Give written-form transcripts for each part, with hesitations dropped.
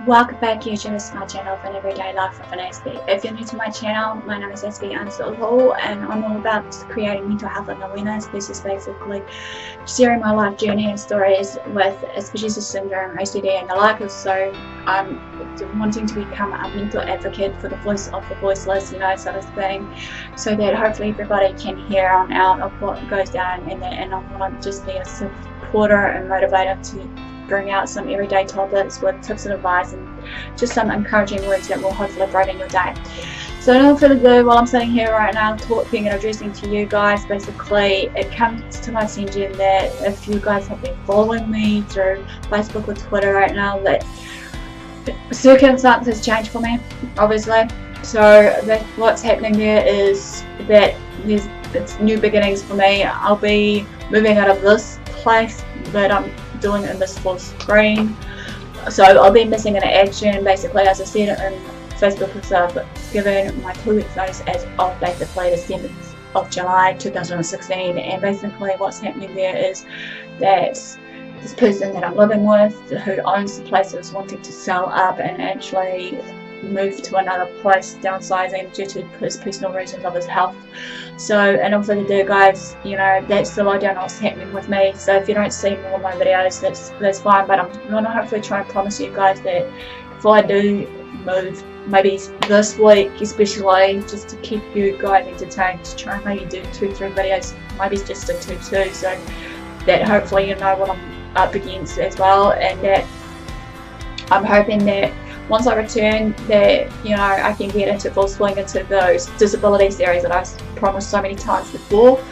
Welcome back YouTubers to my channel for an everyday life with an Aspie. If you're new to my channel, my name is AspieAnswersAll and I'm all about creating mental health and awareness. This is basically sharing my life journey and stories with Aspie syndrome, OCD and the like. So I'm wanting to become a mental advocate for the voice of the voiceless, sort of thing, so that hopefully everybody can hear on out of what goes down and I want to just be a supporter and motivator to bring out some everyday topics with tips and advice and just some encouraging words that will hopefully brighten your day. So no further ado, while I'm sitting here right now talking and addressing to you guys, basically it comes to my attention that if you guys have been following me through Facebook or Twitter right now, that circumstances changed for me, obviously. So what's happening there is that it's new beginnings for me. I'll be moving out of this place that I'm doing in this full screen, so I'll be missing in action. Basically, as I said in Facebook itself, given my 2 weeks notice as of basically the 7th of July 2016, and basically what's happening there is that this person that I'm living with, who owns the place, is wanting to sell up and actually move to another place, downsizing due to his personal reasons of his health. So, and all further ado guys, that's the lowdown on what's happening with me. So if you don't see more of my videos, that's fine, but I'm going to hopefully try and promise you guys that if I do move, maybe this week especially, just to keep you guys entertained, to try and maybe do 2-3 videos, maybe just a 2, so that hopefully you know what I'm up against as well, and that I'm hoping that once I return that, I can get into full swing into those disability series that I've promised so many times before.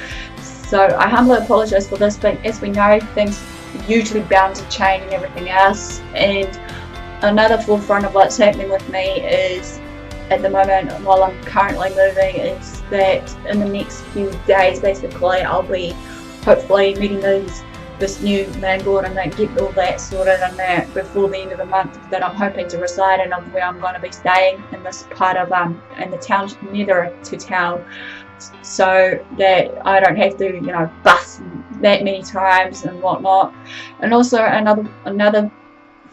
So I humbly apologise for this, but as we know, things usually bound to change and everything else. And another forefront of what's happening with me is, at the moment while I'm currently moving, is that in the next few days basically I'll be hopefully meeting this new landlord and then get all that sorted and that before the end of the month, that I'm hoping to reside in, of where I'm going to be staying in this part of in the town, nearer to town, so that I don't have to bus that many times and whatnot. And also another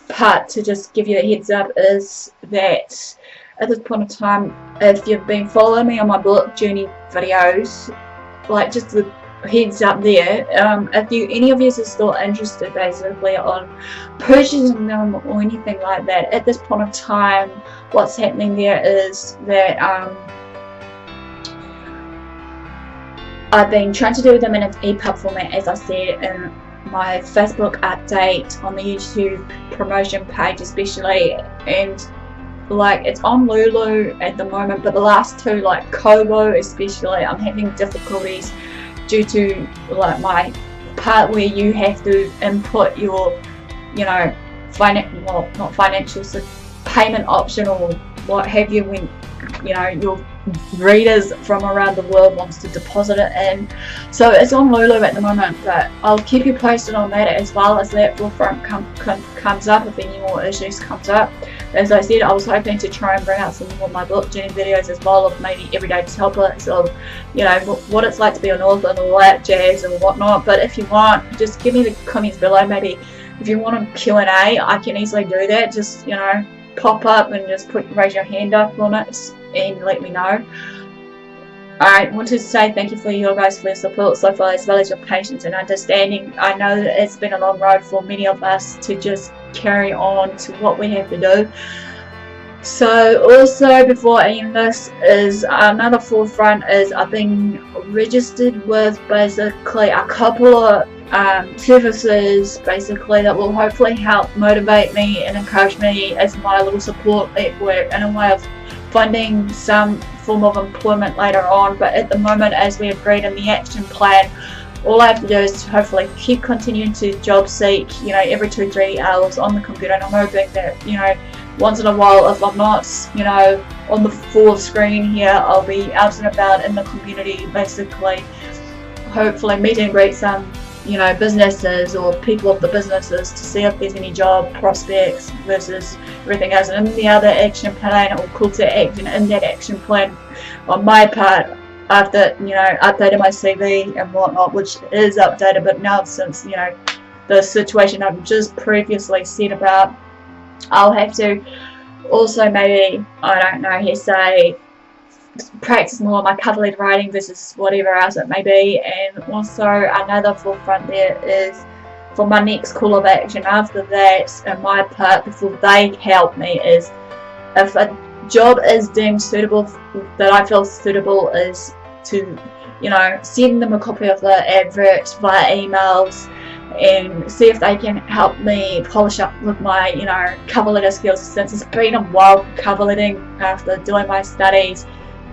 part to just give you a heads up is that at this point in time, if you've been following me on my bullet journey videos, like just the heads up there, if any of you are still interested basically on purchasing them or anything like that, at this point of time what's happening there is that I've been trying to do them in an EPUB format, as I said in my Facebook update, on the YouTube promotion page especially, and like it's on Lulu at the moment, but the last two, like Kobo especially, I'm having difficulties due to like my part where you have to input your not financial, payment option or what have you, when your readers from around the world wants to deposit it in. So it's on Lulu at the moment, but I'll keep you posted on that as well as that forefront comes up, if any more issues comes up. As I said, I was hoping to try and bring out some more of my book journey videos as well, of maybe everyday topics of what it's like to be an author and all that jazz and whatnot. But if you want, just give me the comments below. Maybe if you want a Q&A, I can easily do that. Just pop up and just raise your hand up on it and let me know. I wanted to say thank you for you guys for your support so far, as well as your patience and understanding. I know that it's been a long road for many of us to just carry on to what we have to do. So also, before I end this, is another forefront is I've been registered with basically a couple of services basically that will hopefully help motivate me and encourage me as my little support at work, in a way of finding some form of employment later on. But at the moment, as we agreed in the action plan, all I have to do is to hopefully keep continuing to job seek, every 2-3 hours on the computer. And I'm hoping that once in a while, if I'm not on the full screen here, I'll be out and about in the community, basically hopefully meet and greet some businesses or people of the businesses to see if there's any job prospects versus everything else. And in the other action plan, or call to action in that action plan on my part, after updated my CV and whatnot, which is updated, but now since the situation I've just previously said about, I'll have to also maybe, I don't know, say practice more my cover-led writing versus whatever else it may be. And also another forefront there is for my next call of action after that, and my part before they help me, is if a job is deemed suitable, that I feel suitable, is to, you know, send them a copy of the advert via emails and see if they can help me polish up with my, you know, cover letter skills, since it's been a while cover letting after doing my studies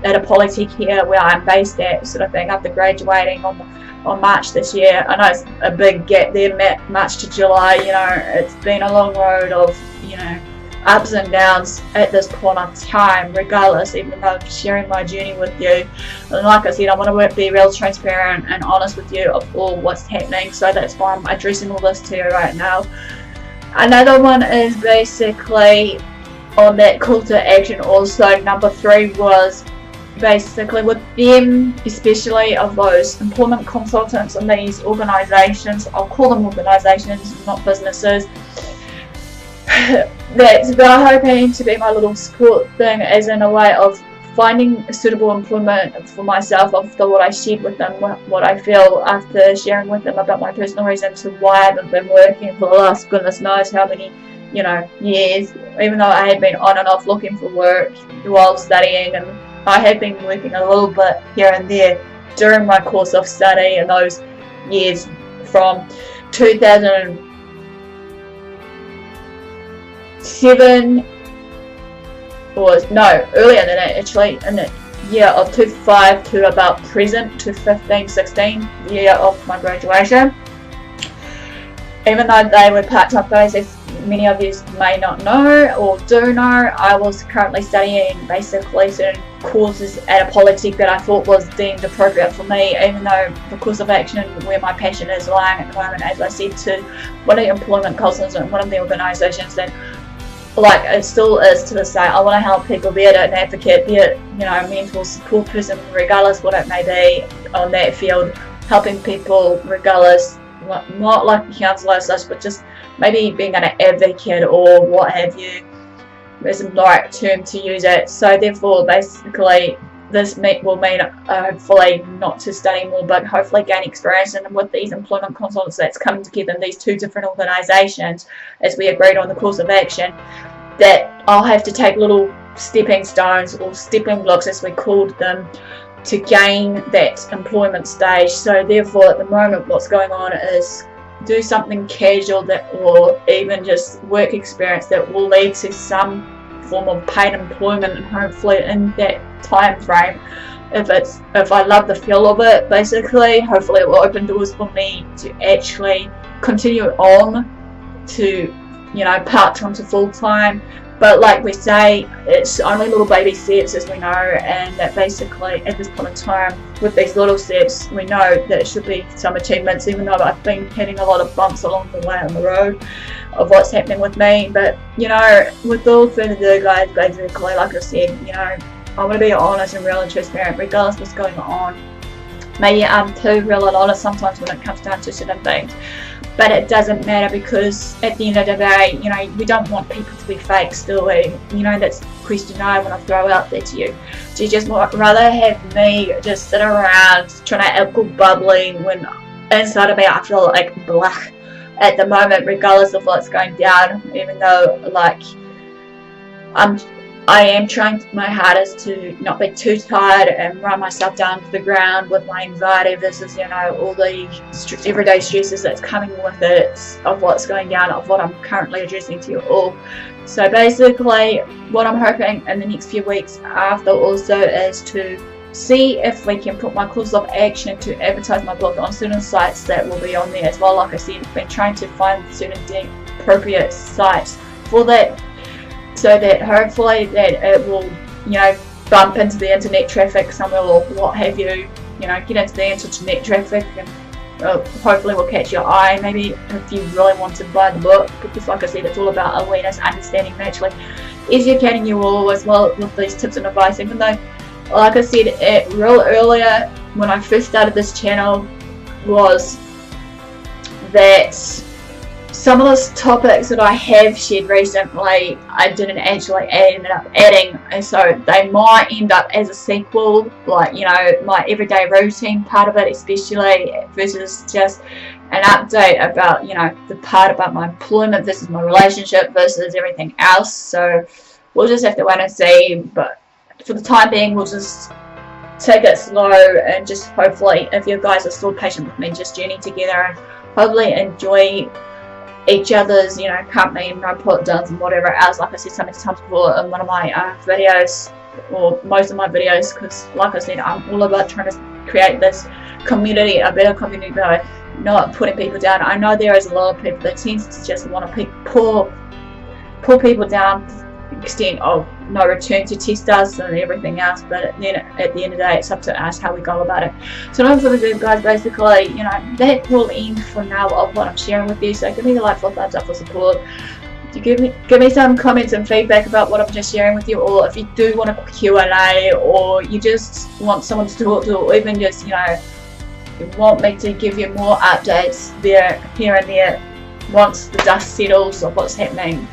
at a polytech here where I'm based at, sort of thing, after graduating on March this year. I know it's a big gap there, March to July, you know, it's been a long road of, you know, ups and downs at this point of time, regardless, even though I'm sharing my journey with you. And like I said, I want to be real transparent and honest with you of all what's happening, so that's why I'm addressing all this to you right now. Another one is basically on that call to action also, number 3 was basically with them, especially of those employment consultants and these organisations, I'll call them organisations, not businesses, that they're hoping to be my little support thing, as in a way of finding suitable employment for myself after what I shared with them, what I feel after sharing with them about my personal reasons to why I haven't been working for the last goodness knows how many, you know, years, even though I had been on and off looking for work while studying, and I have been working a little bit here and there during my course of study in those years from 2007, or no, earlier than that actually, in the year of 2005 to about present, to 15-16, the year of my graduation. Even though they were part-time days, as many of you may not know or do know, I was currently studying basically certain courses at a polytech that I thought was deemed appropriate for me, even though the course of action where my passion is lying at the moment, as I said, to one of the employment consultants and one of the organisations that, like, it still is to this day, I want to help people, be it an advocate, be it, you know, a mental support person, regardless what it may be on that field, helping people regardless, not like a counsellor as such, but just maybe being an advocate or what have you, is the right term to use it. So therefore, basically, this will mean hopefully not to study more, but hopefully gain experience. And with these employment consultants that's coming together in these 2 different organisations, as we agreed on the course of action, that I'll have to take little stepping stones or stepping blocks, as we called them, to gain that employment stage. So therefore, at the moment, what's going on is do something casual, that, or even just work experience that will lead to some form of paid employment, and hopefully in that time frame, if I love the feel of it, basically, hopefully it will open doors for me to actually continue on to, you know, part-time to full-time. But like we say, it's only little baby steps, as we know, and that basically at this point in time, with these little steps, we know that it should be some achievements, even though I've been hitting a lot of bumps along the way on the road of what's happening with me. But, you know, with all further ado, guys, basically, like I said, you know, I want to be honest and real and transparent, regardless of what's going on. Maybe I'm too real and honest sometimes when it comes down to certain things, but it doesn't matter, because at the end of the day, you know, we don't want people to be fake still. You know, that's the question I want to throw out there to you. Do you just rather have me just sit around trying to act all bubbly when inside of me I feel like blah at the moment, regardless of what's going down, even though, like, I am trying my hardest to not be too tired and run myself down to the ground with my anxiety versus, you know, all the everyday stresses that's coming with it, of what's going down, of what I'm currently addressing to you all. So basically, what I'm hoping in the next few weeks after also is to see if we can put my course of action to advertise my blog on certain sites that will be on there as well. Like I said, I've been trying to find certain appropriate sites for that, so that hopefully that it will, you know, bump into the internet traffic somewhere or what have you, you know, get into the internet traffic, and hopefully will catch your eye. Maybe if you really want to buy the book, because like I said, it's all about awareness, understanding, naturally educating you all as well with these tips and advice. Even though, like I said, real earlier when I first started this channel, was that some of those topics that I have shared recently, I didn't actually end up adding, and so they might end up as a sequel, like, you know, my everyday routine part of it especially, versus just an update about, you know, the part about my employment versus my relationship versus everything else. So we'll just have to wait and see, but for the time being, we'll just take it slow, and just hopefully, if you guys are still patient with me, just journey together and hopefully enjoy each other's, you know, company and no put downs and whatever else. Like I said so many times before in one of my videos, or most of my videos, because like I said, I'm all about trying to create this community, a better community, by not putting people down. I know there is a lot of people that tends to just want to pull people down to the extent of no return to test us and everything else, but then at the end of the day, it's up to us how we go about it. So don't forget, guys, basically, you know, that will end for now of what I'm sharing with you. So give me the like, thumbs up for support. You give me some comments and feedback about what I'm just sharing with you, or if you do want a Q&A, or you just want someone to talk to, or even just, you know, you want me to give you more updates there, here and there, once the dust settles of what's happening.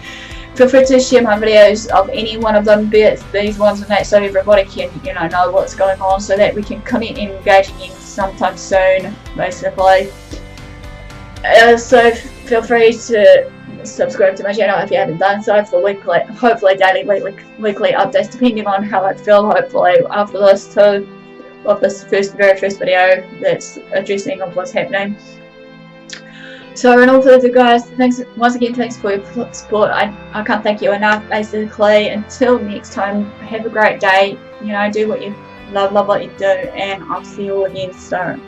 Feel free to share my videos of any one of them, be it these ones and that, so everybody can, you know what's going on, so that we can connect and engage again sometime soon, basically. So feel free to subscribe to my channel if you haven't done so, for weekly, hopefully daily, weekly updates, depending on how I feel. Hopefully after this too, of this very first video that's addressing of what's happening. So, and all further, guys, thanks once again, thanks for your support. I can't thank you enough, basically. Until next time, have a great day, you know, do what you love what you do, and I'll see you all again soon.